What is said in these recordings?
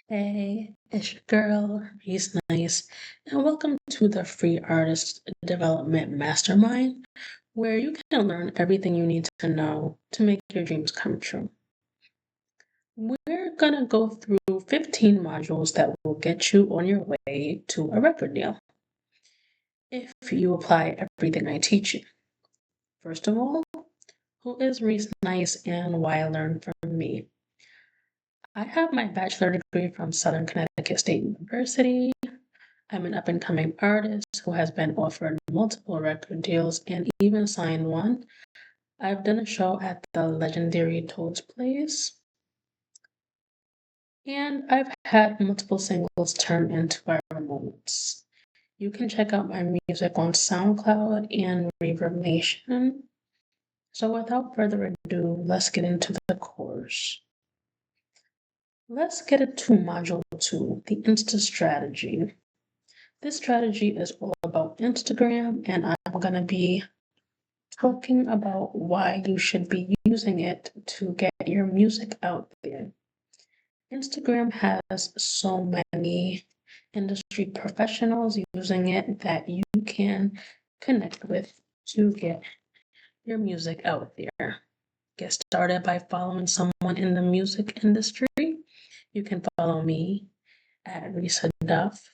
Hey, it's your girl, Reese Nice, and welcome to the Free Artist Development Mastermind, where you can learn everything you need to know to make your dreams come true. We're gonna go through 15 modules that will get you on your way to a record deal if you apply everything I teach you. First of all, who is Reese Nice and why learn from me? I have my bachelor degree from Southern Connecticut State University. I'm an up and coming artist who has been offered multiple record deals and even signed one. I've done a show at the legendary Toad's Place, and I've had multiple singles turn into viral moments. You can check out my music on SoundCloud and Reverb Nation. So without further ado, let's get into the course. Let's get into Module 2, the Insta Strategy. This strategy is all about Instagram, and I'm going to be talking about why you should be using it to get your music out there. Instagram has so many industry professionals using it that you can connect with to get your music out there. Get started by following someone in the music industry. You can follow me at Risa Duff,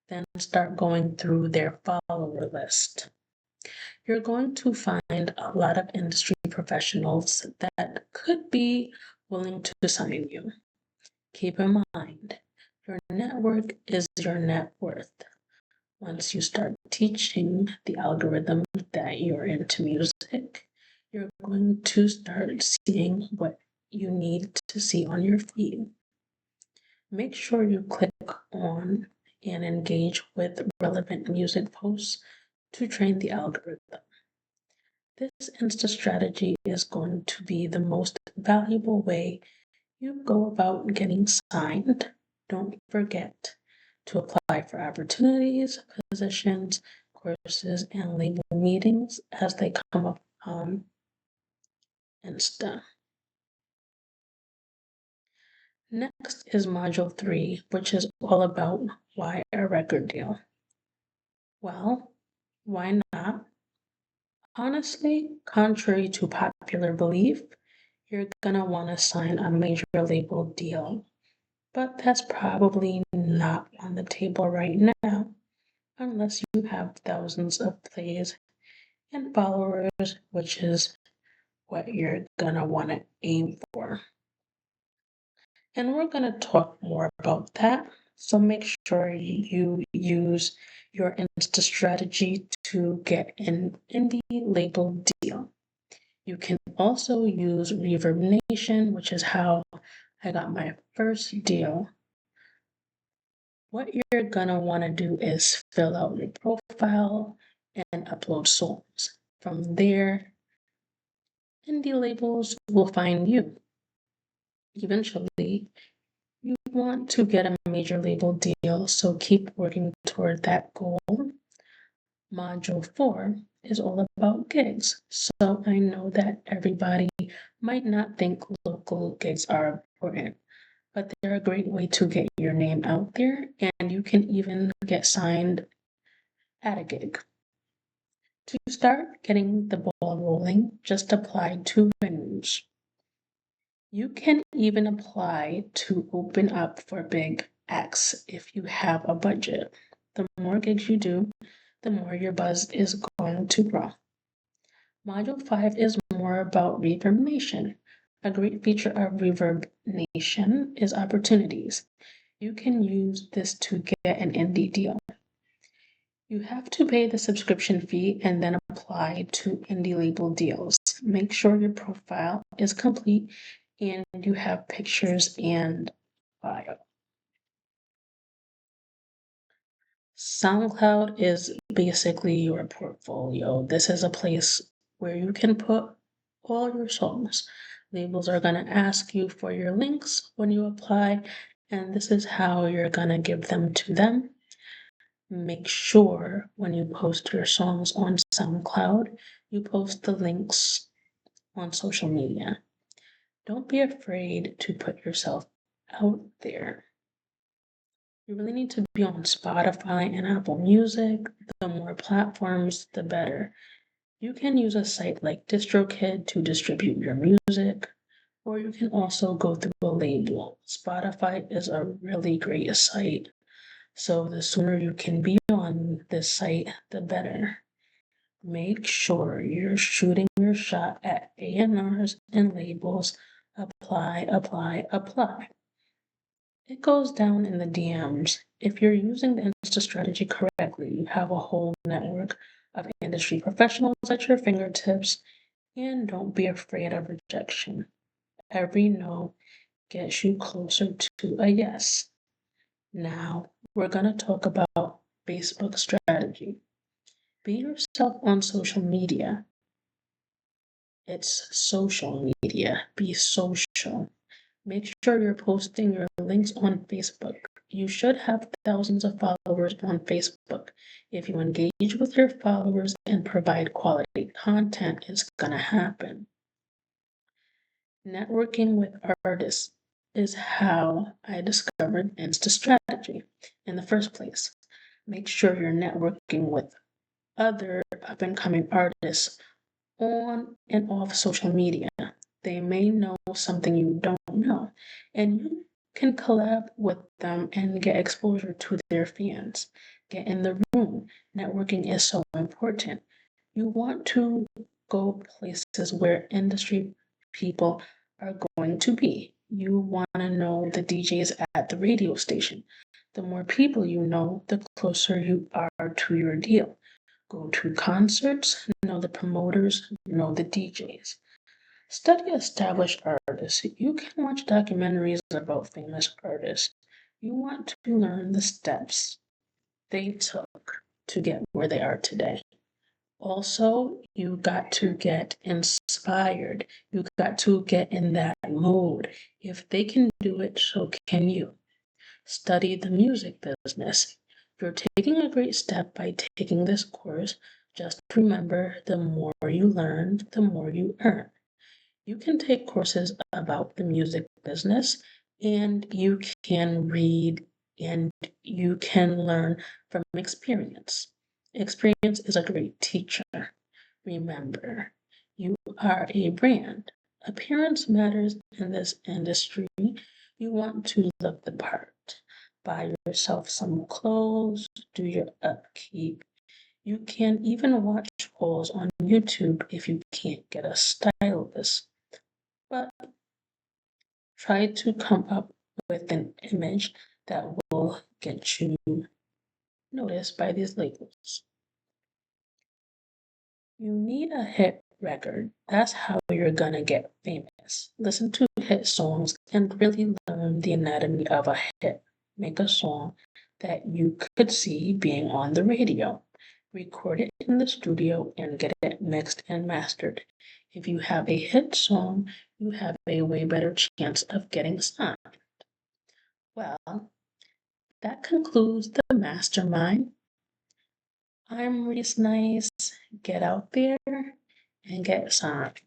then start going through their follower list. You're going to find a lot of industry professionals that could be willing to sign you. Keep in mind, your network is your net worth. Once you start teaching the algorithm that you're into music, you're going to start seeing what you need to see on your feed. Make sure you click on and engage with relevant music posts to train the algorithm. This Insta strategy is going to be the most valuable way you go about getting signed. Don't forget to apply for opportunities, positions, courses, and label meetings as they come up on Insta. Next is Module 3, which is all about why a record deal. Well, why not? Honestly, contrary to popular belief, you're gonna want to sign a major label deal, but that's probably not on the table right now, unless you have thousands of plays and followers, which is what you're gonna want to aim for. And we're gonna talk more about that. So make sure you use your Insta strategy to get an indie label deal. You can also use Reverb Nation, which is how I got my first deal. What you're gonna want to do is fill out your profile and upload songs. From there, indie labels will find you. Eventually, you want to get a major label deal, so keep working toward that goal. Module 4 is all about gigs. So I know that everybody might not think local gigs are important, but they're a great way to get your name out there, and you can even get signed at a gig. To start getting the ball rolling, just apply to venues. You can even apply to open up for big acts if you have a budget. The more gigs you do, the more your buzz is going to grow. Module 5 is more about Reverb Nation. A great feature of Reverb Nation is opportunities. You can use this to get an indie deal. You have to pay the subscription fee and then apply to indie label deals. Make sure your profile is complete and you have pictures and bio. SoundCloud is basically your portfolio. This is a place where you can put all your songs. Labels are going to ask you for your links when you apply, and this is how you're going to give them to them. Make sure when you post your songs on SoundCloud, you post the links on social media. Don't be afraid to put yourself out there. You really need to be on Spotify and Apple Music. The more platforms, the better. You can use a site like DistroKid to distribute your music, or you can also go through a label. Spotify is a really great site, so the sooner you can be on this site, the better. Make sure you're shooting your shot at A&Rs and labels. Apply, apply, apply. It goes down in the DMs. If you're using the Insta strategy correctly, you have a whole network of industry professionals at your fingertips, and don't be afraid of rejection. Every no gets you closer to a yes. Now, we're going to talk about Facebook strategy. Be yourself on social media. It's social media. Be social. Make sure you're posting your links on Facebook. You should have thousands of followers on Facebook. If you engage with your followers and provide quality content, it's gonna happen. Networking with artists is how I discovered Insta strategy in the first place. Make sure you're networking with other up and coming artists on and off social media. They may know something you don't know, and you can collab with them and get exposure to their fans. Get in the room. Networking is so important. You want to go places where industry people are going to be. You want to know the DJs at the radio station. The more people you know, the closer you are to your deal. Go to concerts, know the promoters, know the DJs. Study established artists. You can watch documentaries about famous artists. You want to learn the steps they took to get where they are today. Also, you got to get inspired. You got to get in that mode. If they can do it, so can you. Study the music business. You're taking a great step by taking this course. Just remember, the more you learn, the more you earn. You can take courses about the music business, and you can read and you can learn from experience. Experience is a great teacher. Remember, you are a brand. Appearance matters in this industry. You want to look the part. Buy yourself some clothes, do your upkeep. You can even watch hauls on YouTube if you can't get a stylist. But try to come up with an image that will get you noticed by these labels. You need a hit record. That's how you're gonna get famous. Listen to hit songs and really learn the anatomy of a hit. Make a song that you could see being on the radio. Record it in the studio and get it mixed and mastered. If you have a hit song, you have a way better chance of getting signed. Well, that concludes the mastermind. I'm Reese Nice. Get out there and get signed.